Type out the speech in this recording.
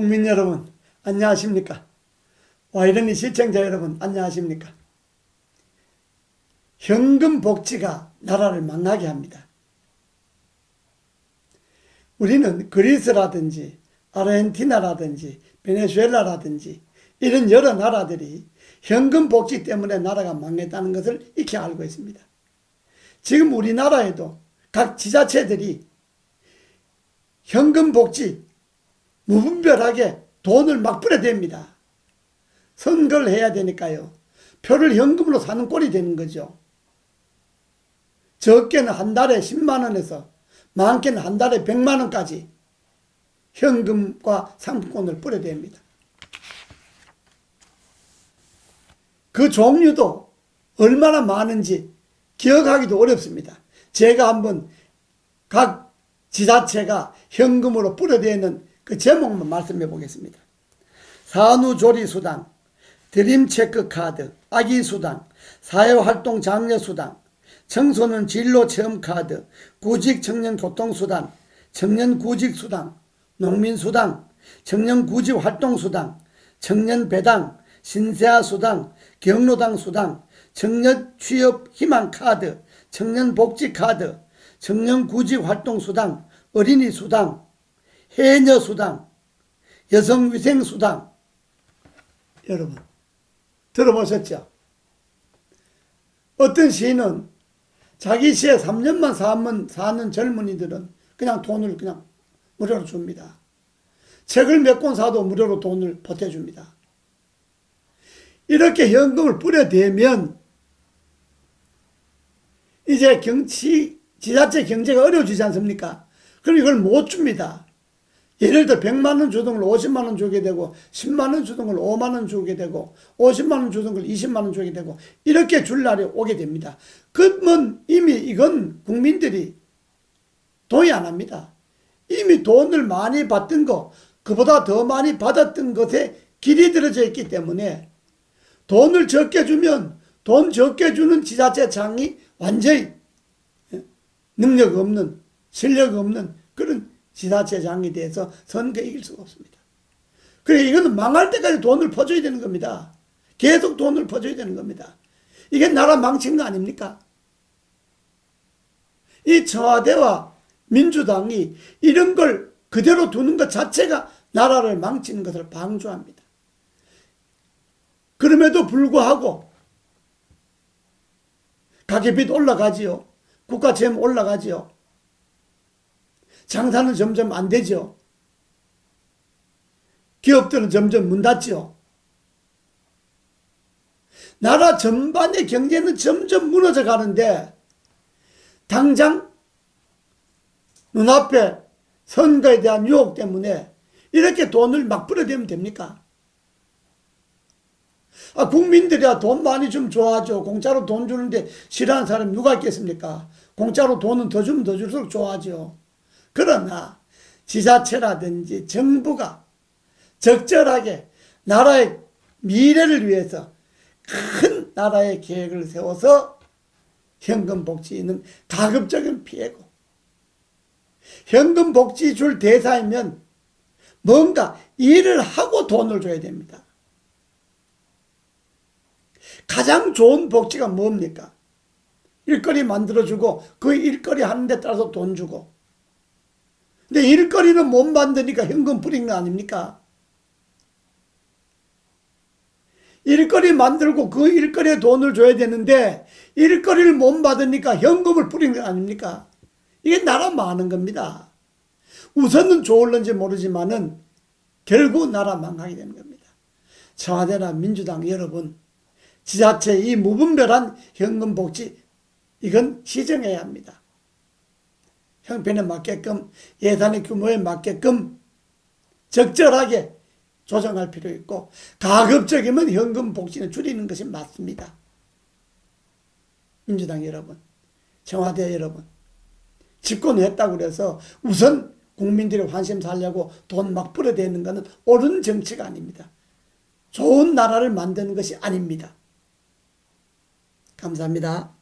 국민 여러분 안녕하십니까? 와이런이 시청자 여러분 안녕하십니까? 현금 복지가 나라를 망하게 합니다. 우리는 그리스라든지 아르헨티나라든지 베네수엘라라든지 이런 여러 나라들이 현금 복지 때문에 나라가 망했다는 것을 익히 알고 있습니다. 지금 우리나라에도 각 지자체들이 현금 복지 무분별하게 돈을 막 뿌려댑니다. 선거를 해야 되니까요. 표를 현금으로 사는 꼴이 되는 거죠. 적게는 한 달에 10만원에서 많게는 한 달에 100만원까지 현금과 상품권을 뿌려댑니다. 그 종류도 얼마나 많은지 기억하기도 어렵습니다. 제가 한번 각 지자체가 현금으로 뿌려대는 그 제목만 말씀해 보겠습니다. 산후조리수당, 드림체크카드, 아기수당, 사회활동 장려수당, 청소년 진로체험카드, 구직청년교통수당, 청년구직수당, 농민수당, 청년구직활동수당, 청년배당, 신세아수당, 경로당수당, 청년취업희망카드, 청년복지카드, 청년구직활동수당, 어린이수당, 해녀수당, 여성위생수당. 여러분 들어보셨죠? 어떤 시는 자기 시에 3년만 사는 젊은이들은 그냥 돈을 그냥 무료로 줍니다. 책을 몇 권 사도 무료로 돈을 보태줍니다. 이렇게 현금을 뿌려대면 이제 지자체 경제가 어려워지지 않습니까? 그럼 이걸 못 줍니다. 예를 들어 100만원 주던 걸 50만원 주게 되고 10만원 주던 걸 5만원 주게 되고 50만원 주던 걸 20만원 주게 되고 이렇게 줄 날이 오게 됩니다. 그러면 이미 이건 국민들이 동의 안 합니다. 이미 돈을 많이 받던 거 그보다 더 많이 받았던 것에 길이 들어져 있기 때문에 돈을 적게 주면 돈 적게 주는 지자체장이 완전히 능력 없는 실력 없는 그런 지자체장이 돼서 선거에 이길 수가 없습니다. 그래 이거는 망할 때까지 돈을 퍼줘야 되는 겁니다. 계속 돈을 퍼줘야 되는 겁니다. 이게 나라 망친 거 아닙니까? 이 청와대와 민주당이 이런 걸 그대로 두는 것 자체가 나라를 망치는 것을 방조합니다. 그럼에도 불구하고 가계비도 올라가지요. 국가채무 올라가지요. 장사는 점점 안 되죠. 기업들은 점점 문 닫죠. 나라 전반의 경제는 점점 무너져 가는데 당장 눈앞에 선거에 대한 유혹 때문에 이렇게 돈을 막 뿌려대면 됩니까? 국민들이야 돈 많이 주면 좋아하죠. 공짜로 돈 주는데 싫어하는 사람이 누가 있겠습니까? 공짜로 돈은 더 주면 더 줄수록 좋아하죠. 그러나 지자체라든지 정부가 적절하게 나라의 미래를 위해서 큰 나라의 계획을 세워서 현금복지는 가급적인 피해고 현금복지 줄 대사이면 뭔가 일을 하고 돈을 줘야 됩니다. 가장 좋은 복지가 뭡니까? 일거리 만들어주고 그 일거리 하는 데 따라서 돈 주고 근데 일거리는 못 만드니까 현금 뿌린 거 아닙니까? 일거리 만들고 그 일거리에 돈을 줘야 되는데 일거리를 못 받으니까 현금을 뿌린 거 아닙니까? 이게 나라 망하는 겁니다. 우선은 좋을런지 모르지만은 결국 나라 망하게 되는 겁니다. 청와대나 민주당 여러분 지자체 이 무분별한 현금 복지 이건 시정해야 합니다. 형편에 맞게끔 예산의 규모에 맞게끔 적절하게 조정할 필요 있고 가급적이면 현금 복지는 줄이는 것이 맞습니다. 민주당 여러분, 청와대 여러분 집권했다고 그래서 우선 국민들의 관심 살려고 돈 막 뿌려대는 것은 옳은 정치가 아닙니다. 좋은 나라를 만드는 것이 아닙니다. 감사합니다.